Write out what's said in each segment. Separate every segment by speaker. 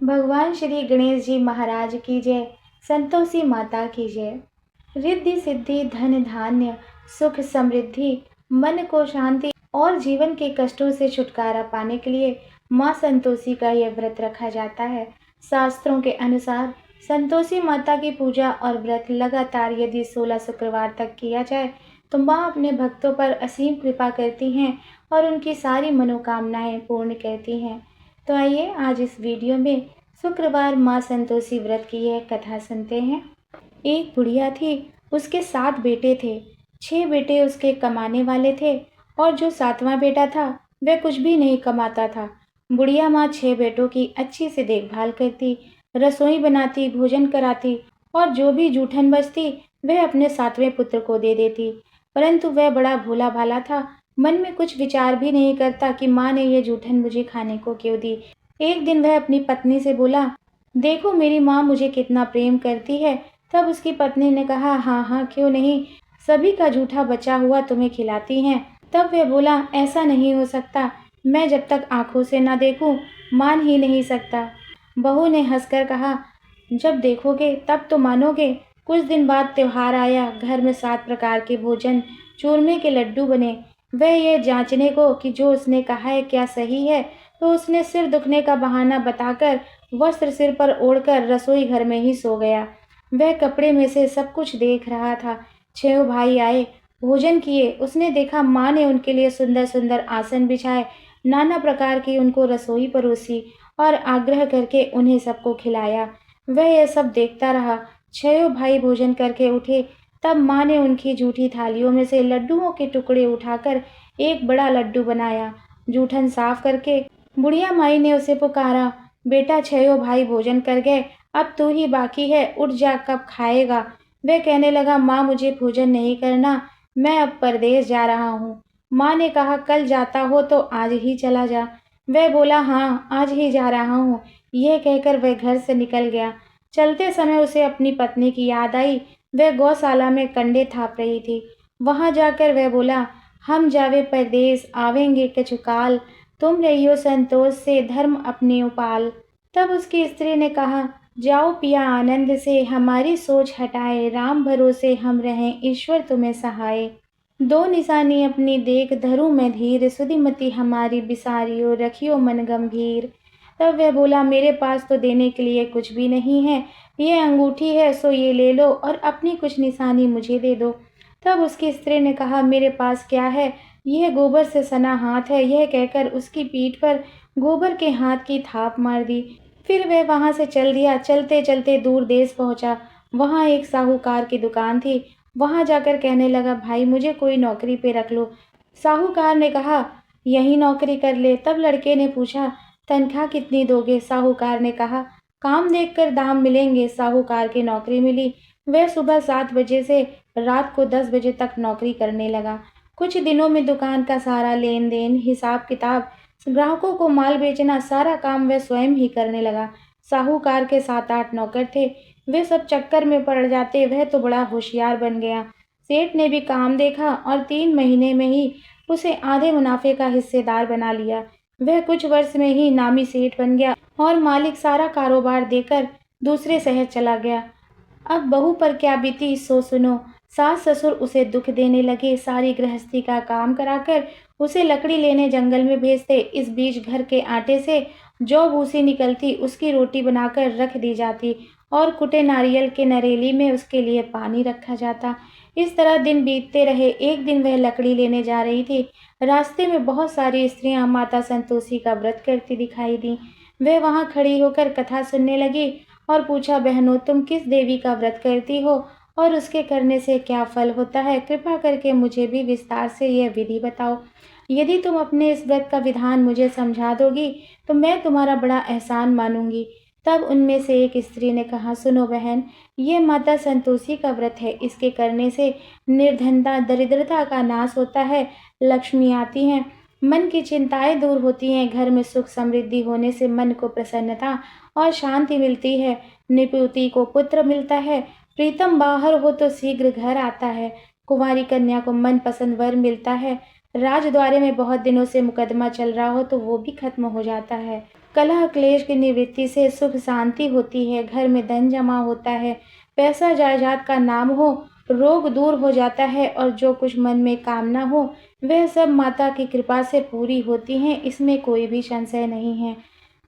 Speaker 1: भगवान श्री गणेश जी महाराज की जय। संतोषी माता की जय। रिद्धि सिद्धि धन धान्य सुख समृद्धि मन को शांति और जीवन के कष्टों से छुटकारा पाने के लिए माँ संतोषी का यह व्रत रखा जाता है। शास्त्रों के अनुसार संतोषी माता की पूजा और व्रत लगातार यदि 16 शुक्रवार तक किया जाए तो माँ अपने भक्तों पर असीम कृपा करती हैं और उनकी सारी मनोकामनाएं पूर्ण करती हैं। तो आइए आज इस वीडियो में शुक्रवार माँ संतोषी व्रत की यह कथा सुनते हैं। एक बुढ़िया थी, उसके 7 बेटे थे। 6 बेटे उसके कमाने वाले थे और जो 7वां बेटा था वह कुछ भी नहीं कमाता था। बुढ़िया माँ 6 बेटों की अच्छी से देखभाल करती, रसोई बनाती, भोजन कराती और जो भी जूठन बचती वह अपने 7वें पुत्र को दे देती। परंतु वह बड़ा भोला भाला था, मन में कुछ विचार भी नहीं करता कि माँ ने ये जूठन मुझे खाने को क्यों दी। एक दिन वह अपनी पत्नी से बोला, देखो मेरी माँ मुझे कितना प्रेम करती है। तब उसकी पत्नी ने कहा, हाँ हाँ क्यों नहीं, सभी का जूठा बचा हुआ तुम्हें खिलाती हैं। तब वह बोला, ऐसा नहीं हो सकता, मैं जब तक आंखों से ना देखूं मान ही नहीं सकता। बहू ने हंसकर कहा, जब देखोगे तब तो मानोगे। कुछ दिन बाद त्योहार आया, घर में 7 प्रकार के भोजन, चूरमे के लड्डू बने। वह ये जांचने को कि जो उसने कहा है क्या सही है, तो उसने सिर दुखने का बहाना बताकर वस्त्र सिर पर ओढ़कर रसोई घर में ही सो गया। वह कपड़े में से सब कुछ देख रहा था। 6 भाई आए, भोजन किए। उसने देखा माँ ने उनके लिए सुंदर सुंदर आसन बिछाए, नाना प्रकार की उनको रसोई परोसी और आग्रह करके उन्हें सबको खिलाया। वह यह सब देखता रहा। 6 भाई भोजन करके उठे, तब माँ ने उनकी जूठी थालियों में से लड्डुओं के टुकड़े उठाकर एक बड़ा लड्डू बनाया। जूठन साफ करके बुढ़िया माई ने उसे पुकारा, बेटा 6 भाई भोजन कर गए, अब तू ही बाकी है, उठ जा, कब खाएगा। वह कहने लगा, माँ मुझे भोजन नहीं करना, मैं अब परदेश जा रहा हूँ। माँ ने कहा, कल जाता हो तो आज ही चला जा। वह बोला, हाँ आज ही जा रहा हूँ। यह कहकर वह घर से निकल गया। चलते समय उसे अपनी पत्नी की याद आई। वह गौशाला में कंडे थाप रही थी। वहां जाकर वह बोला, हम जावे परदेश आवेंगे कछु काल, तुम रहियो संतोष से धर्म अपने उपाल। तब उसकी स्त्री ने कहा, जाओ पिया आनंद से, हमारी सोच हटाए, राम भरोसे हम रहें, ईश्वर तुम्हें सहाय। 2 निशानी अपनी देख धरूं मैं धीर, सुधिमती हमारी बिसारियो, रखियो मन गंभीर। तब वह बोला, मेरे पास तो देने के लिए कुछ भी नहीं है, ये अंगूठी है सो ये ले लो और अपनी कुछ निशानी मुझे दे दो। तब उसकी स्त्री ने कहा, मेरे पास क्या है, यह गोबर से सना हाथ है। यह कहकर उसकी पीठ पर गोबर के हाथ की थाप मार दी। फिर वह वहां से चल दिया। चलते चलते दूर देश पहुंचा। वहां एक साहूकार की दुकान थी। वहां जाकर कहने लगा, भाई मुझे कोई नौकरी पे रख लो। साहूकार ने कहा, यही नौकरी कर ले। तब लड़के ने पूछा, तनख्वाह कितनी दोगे? साहूकार ने कहा, काम देखकर दाम मिलेंगे। साहूकार की नौकरी मिली। वह सुबह 7 बजे से रात को 10 बजे तक नौकरी करने लगा। कुछ दिनों में दुकान का सारा लेन देन, हिसाब किताब, ग्राहकों को माल बेचना, सारा काम वह स्वयं ही करने लगा। साहूकार के 7-8 नौकर थे। वे सब चक्कर में पड़ जाते। वह तो बड़ा होशियार बन गया। सेठ ने भी काम देखा और 3 महीने में ही उसे आधे मुनाफे का हिस्सेदार बना लिया। वह कुछ वर्ष में ही नामी सेठ बन गया और मालिक सारा कारोबार देकर दूसरे शहर चला गया। अब बहू पर क्या बीती सो सुनो। सास ससुर उसे दुख देने लगे। सारी गृहस्थी का काम कराकर उसे लकड़ी लेने जंगल में भेजते। इस बीच घर के आटे से जौ भूसी निकलती, उसकी रोटी बनाकर रख दी जाती और कुटे नारियल के नरेली में उसके लिए पानी रखा जाता। इस तरह दिन बीतते रहे। एक दिन वह लकड़ी लेने जा रही थी। रास्ते में बहुत सारी स्त्रियां माता संतोषी का व्रत करती दिखाई दी। वह वहां खड़ी होकर कथा सुनने लगी और पूछा, बहनों तुम किस देवी का व्रत करती हो और उसके करने से क्या फल होता है? कृपा करके मुझे भी विस्तार से यह विधि बताओ। यदि तुम अपने इस व्रत का विधान मुझे समझा दोगी तो मैं तुम्हारा बड़ा एहसान मानूंगी। तब उनमें से एक स्त्री ने कहा, सुनो बहन, ये माता संतोषी का व्रत है। इसके करने से निर्धनता दरिद्रता का नाश होता है, लक्ष्मी आती हैं, मन की चिंताएं दूर होती हैं, घर में सुख समृद्धि होने से मन को प्रसन्नता और शांति मिलती है, निपुति को पुत्र मिलता है, प्रीतम बाहर हो तो शीघ्र घर आता है, कुंवारी कन्या को मन पसंद वर मिलता है, राजद्वारे में बहुत दिनों से मुकदमा चल रहा हो तो वो भी खत्म हो जाता है, कलह क्लेश की निवृत्ति से सुख शांति होती है, घर में धन जमा होता है, पैसा जायदाद का नाम हो, रोग दूर हो जाता है और जो कुछ मन में कामना हो वह सब माता की कृपा से पूरी होती हैं, इसमें कोई भी संशय नहीं है।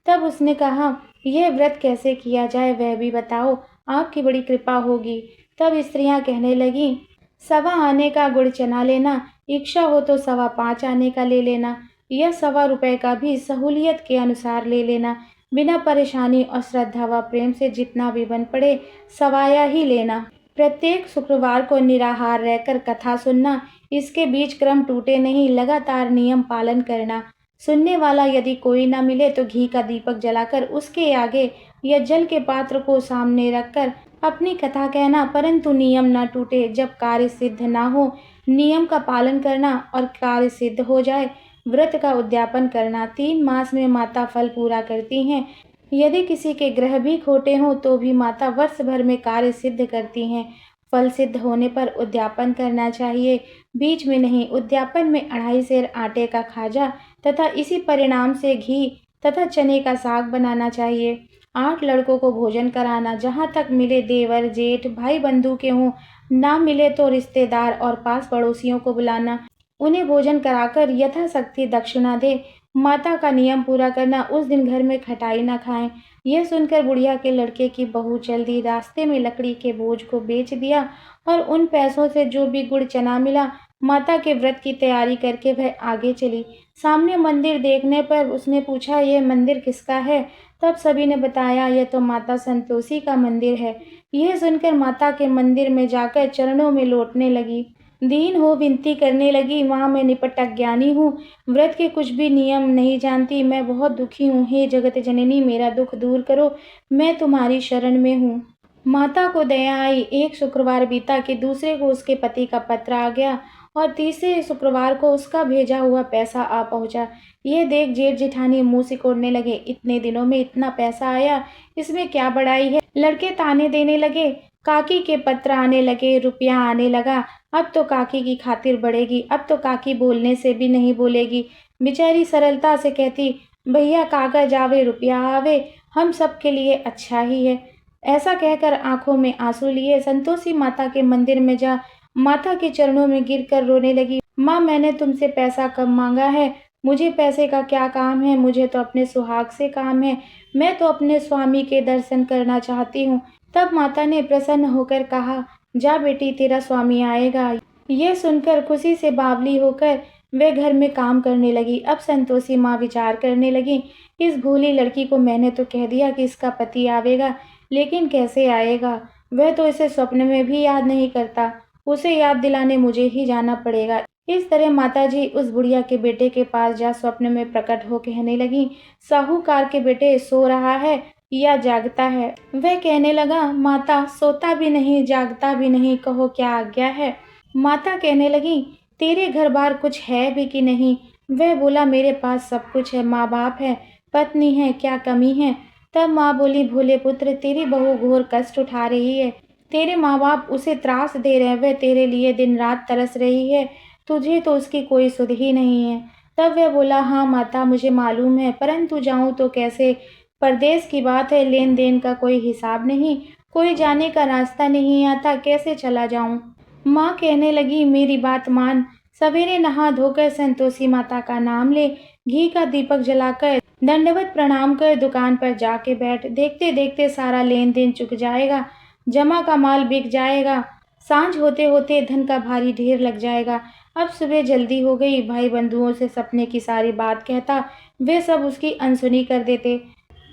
Speaker 1: तब उसने कहा, यह व्रत कैसे किया जाए वह भी बताओ, आपकी बड़ी कृपा होगी। तब स्त्रियां कहने लगीं, 1.25 आने का गुड़ चना लेना, इच्छा हो तो 5.25 आने का ले लेना, या 1.25 का भी सहूलियत के अनुसार ले लेना, बिना परेशानी और श्रद्धा व प्रेम से जितना भी बन पड़े सवाया ही लेना। प्रत्येक शुक्रवार को निराहार रहकर कथा सुनना, इसके बीच क्रम टूटे नहीं, लगातार नियम पालन करना। सुनने वाला यदि कोई न मिले तो घी का दीपक जलाकर उसके आगे या जल के पात्र को सामने रखकर अपनी कथा कहना, परंतु नियम न टूटे। जब कार्य सिद्ध न हो, नियम का पालन करना और कार्य सिद्ध हो जाए, व्रत का उद्यापन करना। 3 मास में माता फल पूरा करती हैं। यदि किसी के ग्रह भी खोटे हों तो भी माता वर्ष भर में कार्य सिद्ध करती हैं। फल सिद्ध होने पर उद्यापन करना चाहिए, बीच में नहीं। उद्यापन में 2.5 सेर आटे का खाजा तथा इसी परिणाम से घी तथा चने का साग बनाना चाहिए। 8 लड़कों को भोजन कराना, जहाँ तक मिले देवर जेठ भाई बंधु के हों, ना मिले तो रिश्तेदार और पास पड़ोसियों को बुलाना, उन्हें भोजन कराकर यथाशक्ति दक्षिणा दे। माता का नियम पूरा करना, उस दिन घर में खटाई न खाएं। यह सुनकर बुढ़िया के लड़के की बहू जल्दी रास्ते में लकड़ी के बोझ को बेच दिया और उन पैसों से जो भी गुड़ चना मिला, माता के व्रत की तैयारी करके वह आगे चली। सामने मंदिर देखने पर उसने पूछा, यह मंदिर किसका है? तब सभी ने बताया, यह तो माता संतोषी का मंदिर है। यह सुनकर माता के मंदिर में जाकर चरणों में लौटने लगी, दीन हो विनती करने लगी, माँ मैं निपट अज्ञानी हूँ, व्रत के कुछ भी नियम नहीं जानती, मैं बहुत दुखी हूँ, हे जगत जननी मेरा दुख दूर करो, मैं तुम्हारी शरण में हूँ। माता को दया आई। एक शुक्रवार बीता कि दूसरे को उसके पति का पत्र आ गया और तीसरे शुक्रवार को उसका भेजा हुआ पैसा आ पहुंचा। यह देख जेठ जेठानी मुंह सिकोड़ने लगे, इतने दिनों में इतना पैसा आया, इसमें क्या बड़ाई है। लड़के ताने देने लगे, काकी के पत्र आने लगे, रुपया आने लगा, अब तो काकी की खातिर बढ़ेगी, अब तो काकी बोलने से भी नहीं बोलेगी। बेचारी सरलता से कहती, भैया कागज आवे रुपया आवे, हम सब के लिए अच्छा ही है। ऐसा कहकर आंखों में आंसू लिए संतोषी माता के मंदिर में जा माता के चरणों में गिरकर रोने लगी। माँ मैंने तुमसे पैसा कब मांगा है, मुझे पैसे का क्या काम है, मुझे तो अपने सुहाग से काम है, मैं तो अपने स्वामी के दर्शन करना चाहती हूँ। तब माता ने प्रसन्न होकर कहा, जा बेटी तेरा स्वामी आएगा। यह सुनकर खुशी से बावली होकर वे घर में काम करने लगी। अब संतोषी माँ विचार करने लगी, इस भोली लड़की को मैंने तो कह दिया कि इसका पति आवेगा, लेकिन कैसे आएगा, वह तो इसे स्वप्न में भी याद नहीं करता, उसे याद दिलाने मुझे ही जाना पड़ेगा। इस तरह माताजी उस बुढ़िया के बेटे के पास जा स्वप्न में प्रकट हो कहने लगी, साहूकार के बेटे सो रहा है या जागता है? वह कहने लगा, माता सोता भी नहीं जागता भी नहीं, कहो क्या आज्ञा है। माता कहने लगी, तेरे घर बार कुछ है भी कि नहीं? वह बोला, मेरे पास सब कुछ है, माँ बाप है, पत्नी है, क्या कमी है? तब माँ बोली, भोले पुत्र तेरी बहू घोर कष्ट उठा रही है, तेरे माँ बाप उसे त्रास दे रहे हैं, वह तेरे लिए दिन रात तरस रही है, तुझे तो उसकी कोई सुध ही नहीं है। तब वह बोला, हाँ माता मुझे मालूम है, परंतु जाऊं तो कैसे? परदेश की बात है, लेन देन का कोई हिसाब नहीं, कोई जाने का रास्ता नहीं आता, कैसे चला जाऊं? माँ कहने लगी, मेरी बात मान, सवेरे नहा धोकर संतोषी माता का नाम ले, घी का दीपक जलाकर दंडवत प्रणाम कर दुकान पर जाके बैठ, देखते देखते सारा लेन देन चुक जाएगा, जमा का माल बिक जाएगा, सांझ होते होते धन का भारी ढेर लग जाएगा। अब सुबह जल्दी हो गई, भाई बंधुओं से सपने की सारी बात कहता, वे सब उसकी अनसुनी कर देते।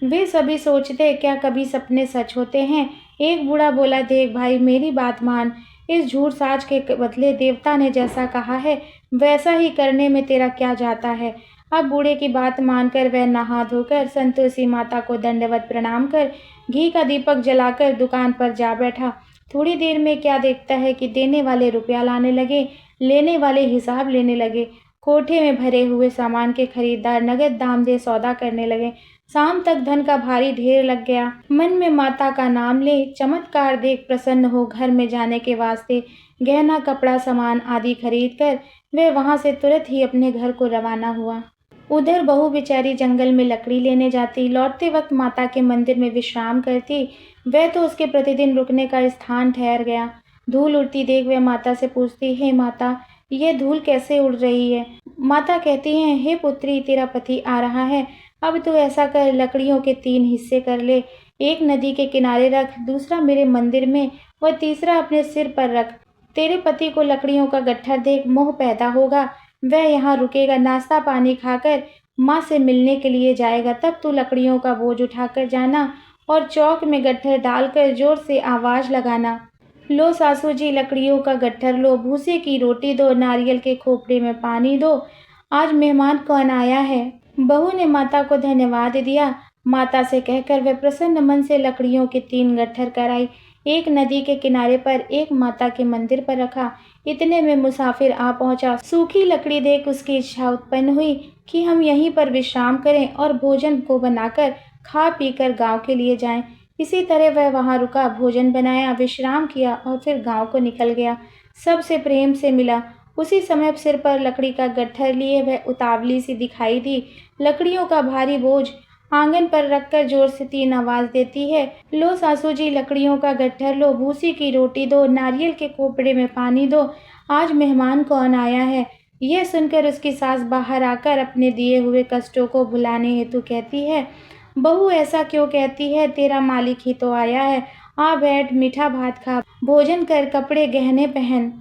Speaker 1: वे सभी सोचते, क्या कभी सपने सच होते हैं? एक बूढ़ा बोला, देख भाई मेरी बात मान, इस झूठ साज के बदले देवता ने जैसा कहा है वैसा ही करने में तेरा क्या जाता है। अब बूढ़े की बात मानकर वह नहा धोकर संतोषी माता को दंडवत प्रणाम कर घी का दीपक जलाकर दुकान पर जा बैठा। थोड़ी देर में क्या देखता है कि देने वाले रुपया लाने लगे, लेने वाले हिसाब लेने लगे, कोठे में भरे हुए सामान के खरीदार नगद दाम दे सौदा करने लगे। शाम तक धन का भारी ढेर लग गया। मन में माता का नाम ले, चमत्कार देख प्रसन्न हो घर में जाने के वास्ते गहना कपड़ा सामान आदि खरीद कर वह वहां से तुरंत ही अपने घर को रवाना हुआ। उधर बहू बेचारी जंगल में लकड़ी लेने जाती, लौटते वक्त माता के मंदिर में विश्राम करती। वह तो उसके प्रतिदिन रुकने का स्थान ठहर गया। धूल उड़ती देख वह माता से पूछती, हे माता, यह धूल कैसे उड़ रही है? माता कहती हैं, हे पुत्री, तेरा पति आ रहा है। अब तो ऐसा कर, लकड़ियों के 3 हिस्से कर ले। एक नदी के किनारे रख, दूसरा मेरे मंदिर में और तीसरा अपने सिर पर रख। तेरे पति को लकड़ियों का गट्ठर देख मोह पैदा होगा। वह यहाँ रुकेगा, नाश्ता पानी खाकर माँ से मिलने के लिए जाएगा। तब तू लकड़ियों का बोझ उठाकर जाना और चौक में गट्ठर डालकर जोर से आवाज लगाना, लो सासू जी, लकड़ियों का गट्ठर लो, भूसे की रोटी दो, नारियल के खोपड़े में पानी दो, आज मेहमान कौन आया है? बहू ने माता को धन्यवाद दिया। माता से कहकर वह प्रसन्न मन से लकड़ियों के 3 गट्ठर कराई। एक नदी के किनारे पर, एक माता के मंदिर पर रखा। इतने में मुसाफिर आ पहुंचा। सूखी लकड़ी देख उसकी इच्छा उत्पन्न हुई कि हम यहीं पर विश्राम करें और भोजन को बनाकर खा पीकर गांव के लिए जाएं। इसी तरह वह वहां रुका, भोजन बनाया, विश्राम किया और फिर गांव को निकल गया। सबसे प्रेम से मिला। उसी समय सिर पर लकड़ी का गट्ठर लिए वह उतावली सी दिखाई दी। लकड़ियों का भारी बोझ आंगन पर रखकर जोर से 3 आवाज देती है, लो सासू जी, लकड़ियों का गट्ठर लो, भूसी की रोटी दो, नारियल के खोपड़े में पानी दो, आज मेहमान कौन आया है? यह सुनकर उसकी सास बाहर आकर अपने दिए हुए कष्टों को भुलाने हेतु कहती है, बहू ऐसा क्यों कहती है? तेरा मालिक ही तो आया है। आ बैठ, मीठा भात खा, भोजन कर, कपड़े गहने पहन।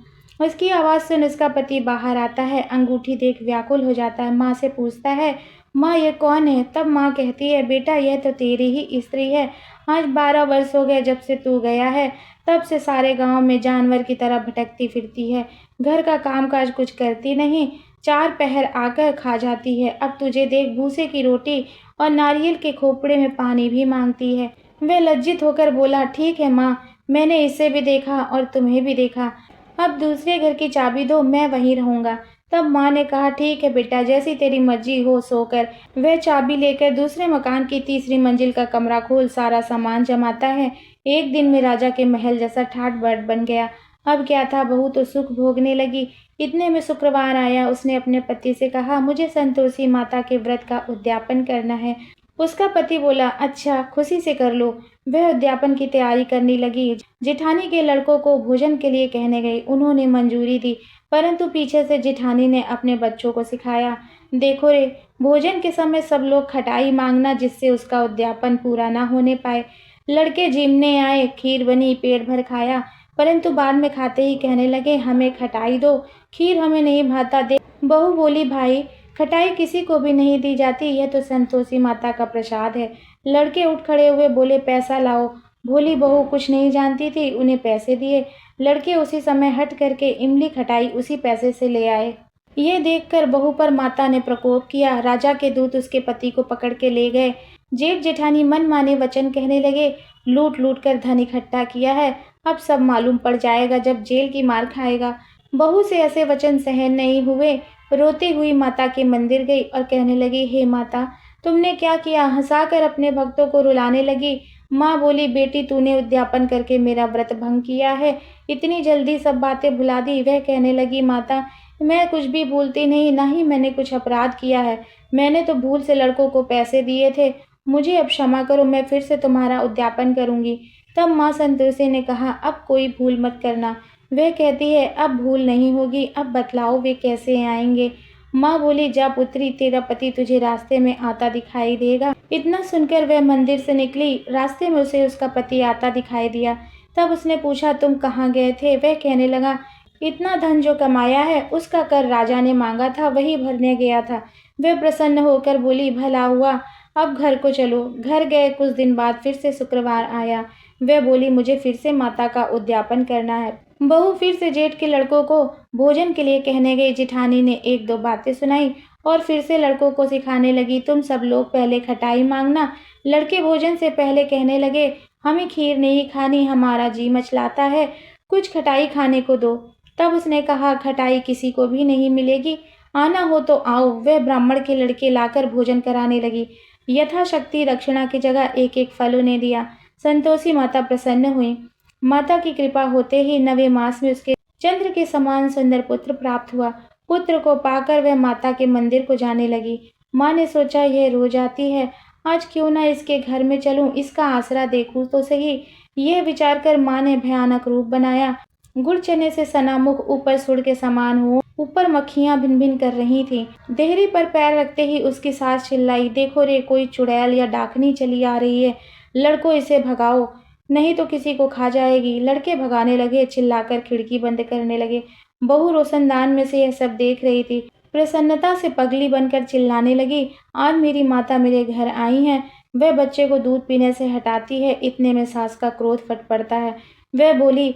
Speaker 1: उसकी आवाज़ सुन उसका पति बाहर आता है। अंगूठी देख व्याकुल हो जाता है। माँ से पूछता है, माँ ये कौन है? तब माँ कहती है, बेटा यह तो तेरी ही स्त्री है। आज 12 वर्ष हो गए जब से तू गया है। तब से सारे गांव में जानवर की तरह भटकती फिरती है। घर का कामकाज कुछ करती नहीं, 4 पहर आकर खा जाती है। अब तुझे देख भूसे की रोटी और नारियल के खोपड़े में पानी भी मांगती है। वह लज्जित होकर बोला, ठीक है माँ, मैंने इसे भी देखा और तुम्हें भी देखा। अब दूसरे घर की चाबी दो, मैं वहीं रहूंगा। तब माँ ने कहा, ठीक है बेटा, जैसी तेरी मर्जी हो सो कर। वह चाबी लेकर दूसरे मकान की तीसरी मंजिल का कमरा खोल सारा सामान जमाता है। एक दिन में राजा के महल जैसा ठाट बाट बन गया। अब क्या था, बहू तो सुख भोगने लगी। इतने में शुक्रवार आया। उसने अपने पति से कहा, मुझे संतोषी माता के व्रत का उद्यापन करना है। उसका पति बोला, अच्छा, खुशी से कर लो। वह उद्यापन की तैयारी करने लगी। जेठानी के लड़कों को भोजन के लिए कहने गई। उन्होंने मंजूरी दी, परंतु पीछे से जेठानी ने अपने बच्चों को सिखाया, देखो रे, भोजन के समय सब लोग खटाई मांगना, जिससे उसका उद्यापन पूरा ना होने पाए। लड़के जिमने आए, खीर बनी, पेट भर खाया, परंतु बाद में खाते ही कहने लगे, हमें खटाई दो, खीर हमें नहीं भाता दे। बहू बोली, भाई, खटाई किसी को भी नहीं दी जाती, यह तो संतोषी माता का प्रसाद है। लड़के उठ खड़े हुए, बोले, पैसा लाओ। भोली बहू कुछ नहीं जानती थी, उन्हें पैसे दिए। लड़के उसी समय हट करके इमली खटाई उसी पैसे से ले आए। ये देखकर बहू पर माता ने प्रकोप किया। राजा के दूत उसके पति को पकड़ के ले गए। जेठ जेठानी मन माने वचन कहने लगे, लूट लूट कर धन इकट्ठा किया है, अब सब मालूम पड़ जाएगा जब जेल की मार खाएगा। बहू से ऐसे वचन सहन नहीं हुए। रोती हुई माता के मंदिर गई और कहने लगी, हे माता, तुमने क्या किया? हंसाकर अपने भक्तों को रुलाने लगी। माँ बोली, बेटी, तूने उद्यापन करके मेरा व्रत भंग किया है, इतनी जल्दी सब बातें भुला दी। वह कहने लगी, माता, मैं कुछ भी भूलती नहीं, ना ही मैंने कुछ अपराध किया है। मैंने तो भूल से लड़कों को पैसे दिए थे। मुझे अब क्षमा करो, मैं फिर से तुम्हारा उद्यापन करूंगी। तब माँ संतोषी ने कहा, अब कोई भूल मत करना। वह कहती है, अब भूल नहीं होगी, अब बतलाओ वे कैसे आएंगे? माँ बोली, जा पुत्री, तेरा पति तुझे रास्ते में आता दिखाई देगा। इतना सुनकर वह मंदिर से निकली। रास्ते में उसे उसका पति आता दिखाई दिया। तब उसने पूछा, तुम कहाँ गए थे? वह कहने लगा, इतना धन जो कमाया है उसका कर राजा ने मांगा था, वही भरने गया था। वह प्रसन्न होकर बोली, भला हुआ, अब घर को चलो। घर गए। कुछ दिन बाद फिर से शुक्रवार आया। वह बोली, मुझे फिर से माता का उद्यापन करना है। बहू फिर से जेठ के लड़कों को भोजन के लिए कहने गई। जेठानी ने 1-2 बातें सुनाई और फिर से लड़कों को सिखाने लगी, तुम सब लोग पहले खटाई मांगना। लड़के भोजन से पहले कहने लगे, हमें खीर नहीं खानी, हमारा जी मचलाता है, कुछ खटाई खाने को दो। तब उसने कहा, खटाई किसी को भी नहीं मिलेगी, आना हो तो आओ। वह ब्राह्मण के लड़के लाकर भोजन कराने लगी। यथाशक्ति दक्षिणा की जगह 1-1 फल उन्हें दिया। संतोषी माता प्रसन्न हुई। माता की कृपा होते ही 9वें मास में उसके चंद्र के समान सुंदर पुत्र प्राप्त हुआ। पुत्र को पाकर वह माता के मंदिर को जाने लगी। माँ ने सोचा यह रोज आती है, आज क्यों ना इसके घर में चलूं, इसका आसरा देखूं तो सही। यह विचार कर माँ ने भयानक रूप बनाया। गुड़ चने से सना मुख ऊपर सुर के समान हुआ, ऊपर मक्खियां भिन भिन कर रही थीं। देहरी पर पैर रखते ही उसकी सास चिल्लाई, देखो रे, कोई चुड़ैल या डाकनी चली आ रही है, लड़को इसे भगाओ, नहीं तो किसी को खा जाएगी। लड़के भगाने लगे, चिल्लाकर खिड़की बंद करने लगे। बहू रोशनदान में से यह सब देख रही थी। प्रसन्नता से पगली बनकर चिल्लाने लगी, आज मेरी माता मेरे घर आई हैं। वह बच्चे को दूध पीने से हटाती है, इतने में सास का क्रोध फट पड़ता है। वह बोली,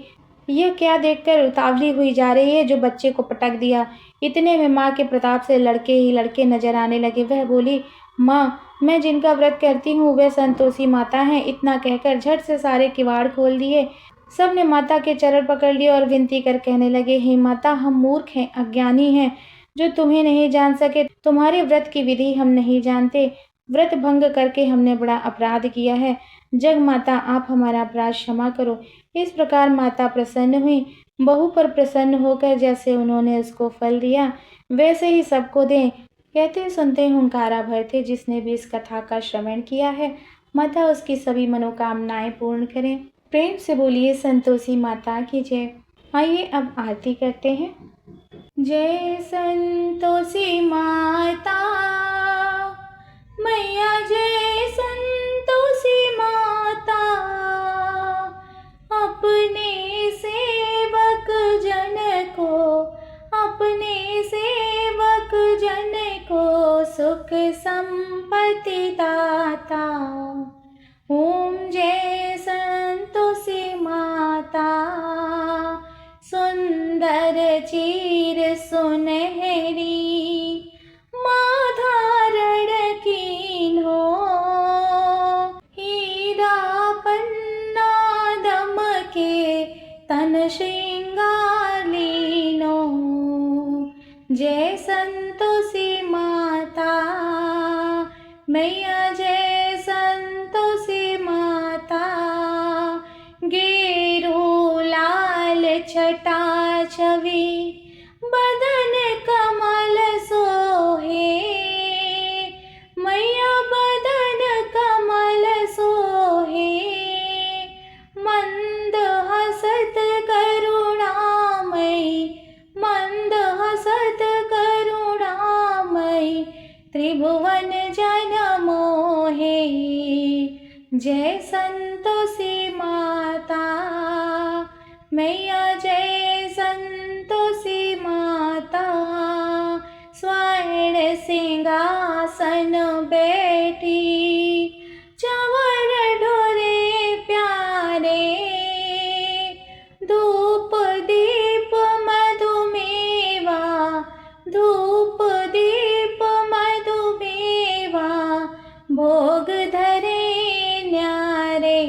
Speaker 1: यह क्या देखकर उतावली हुई जा रही है जो बच्चे को पटक दिया। इतने में माँ के प्रताप से लड़के ही लड़के नजर आने लगे। वह बोली, माँ, मैं जिनका व्रत करती हूँ वे संतोषी माता हैं। इतना कहकर झट से सारे किवाड़ खोल दिए। सब ने माता के चरण पकड़ लिए और विनती कर कहने लगे, हे माता, हम मूर्ख हैं, अज्ञानी हैं, जो तुम्हें नहीं जान सके। तुम्हारे व्रत की विधि हम नहीं जानते। व्रत भंग करके हमने बड़ा अपराध किया है। जग माता, आप हमारा अपराध क्षमा करो। इस प्रकार माता प्रसन्न हुई। बहू पर प्रसन्न होकर जैसे उन्होंने उसको फल दिया वैसे ही सबको दें। कहते सुनते हुंकारा भर थे। जिसने भी इस कथा का श्रवण किया है, माता उसकी सभी मनोकामनाएं पूर्ण करें। प्रेम से बोलिए संतोषी माता की जय। आइए अब आरती करते हैं। जय संतोषी माता मैया, जय संतोषी माता, अपने सेवक जन को, अपने सेवक जन को सुख संपत्ति दाता। ओम जय संतोषी माता, सुंदर चीर सुनहरी माँ धारण कीन्हो, हीरा पन्ना दमके तन श्रृंगार लीनो। जय संतोषी माता मैया, जय संतोषी माता। गेरू लाल छटा छवि बदन कमल सोहे, मैया बदन कमल सोहे। मंद हसत करुणामयी, मंद हसत करुणामयी, त्रिभुवन जन मोहे। जय संतोषी माता मैया, जय संतोषी माता। स्वर्ण सिंहासन बैठी चंवर ढोरे प्यारे, धूप दीप मधुमेवा, धूप दीप मधुमेवा, भोग धरे न्यारे।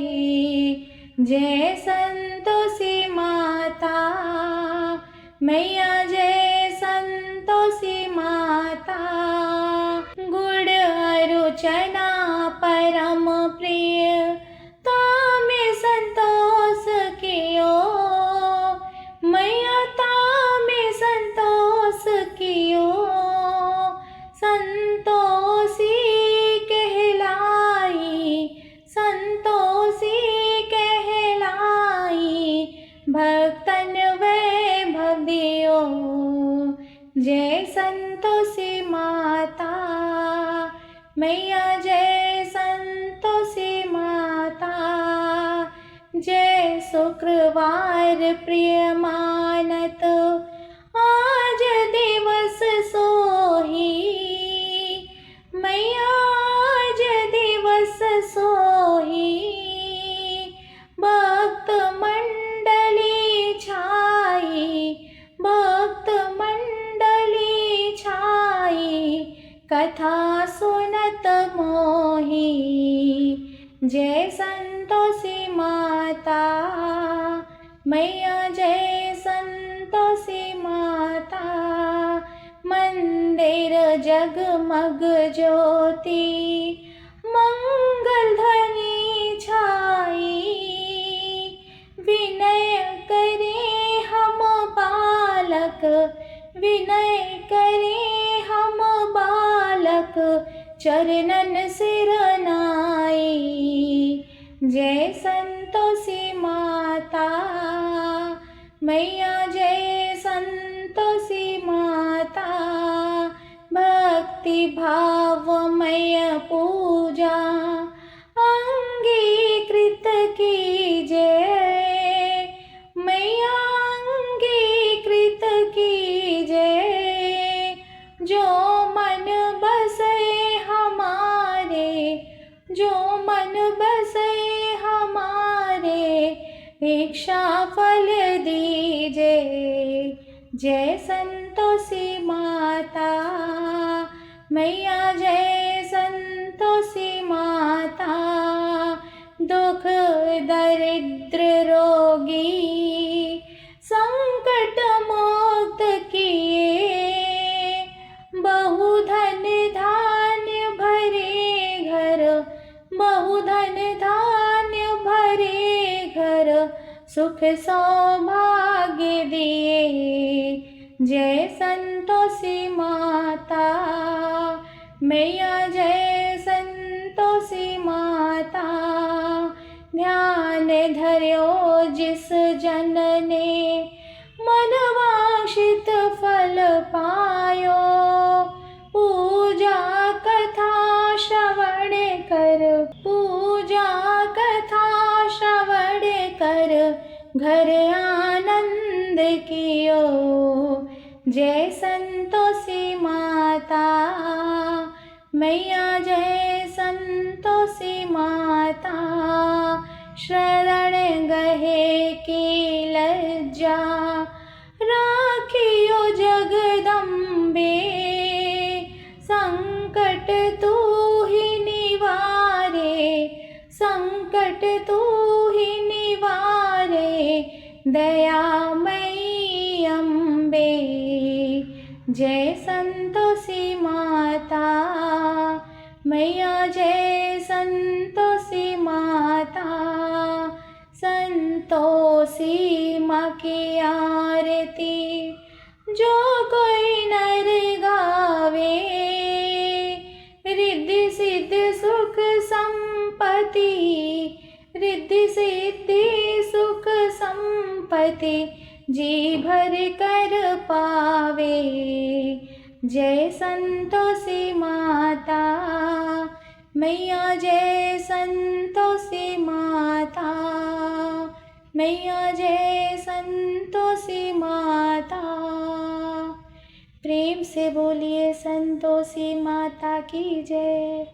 Speaker 1: जय संतोषी माता मैया, जय संतोषी माता। गुड़ अरु चना परम प्रिय, तामे संतोष कियो, मैया तामे संतोष कियो। संतोषी कहलाई, संतोषी कहलाई, भक्तन वैभव दियो। जय संतोषी माता मैया, जय संतोषी माता। जय शुक्रवार प्रिय मानत, आज दिवस सोही, मैया आज दिवस सोही। भक्त मंडली छाई, भक्त मंडली छाई, कथा सुनत मोही। जय संतोषी माता मैया, जय संतोषी माता। मंदिर जगमग ज्योति, मंगल ध्वनि छाई, विनय करे हम बालक, विनय करे हम बालक, चरणन सिर नाई। जय संतोषी माता मैया, जय संतोषी माता। भक्ति भावमय पूजा अंगीकृत कीजय मैया, अंगीकृत कीजय। जो मन बसे हमारे, जो मन बसे हमारे, इच्छा फल दीजिए। जय संतोषी माता मैया, जय संतोषी माता। दुख दरिद्र रोगी संकट मुक्त किए। बहुधन धान्य भरे घर, बहुधन धान्य भरे घर, सुख सौभाग्य दिए। जय संतोषी माता मैया, जय संतोषी माता। ध्यान धर्यो जिस जन ने, मनवांछित फल पायो। पूजा कथा श्रवण कर, पूजा कथा श्रवण कर, घर आनंद कियो। जय संतोषी माता मैया, जय संतोषी माता। शरण गहे की लज्जा राखियो जगदम्बे। संकट तू ही निवारे, संकट तू ही निवारे, दयामयी अम्बे। जय संतोषी माता मैया, जय संतोषी माता। संतोषी माँ की आरती जो कोई नर गावे। रिद्धि सिद्धि सुख संपत्ति, रिद्धि सिद्धि सुख संपत्ति, जी भर कर पावे। जय संतोषी माता मैया, जय संतोषी माता मैया, जय संतोषी माता। प्रेम से बोलिए संतोषी माता की जय।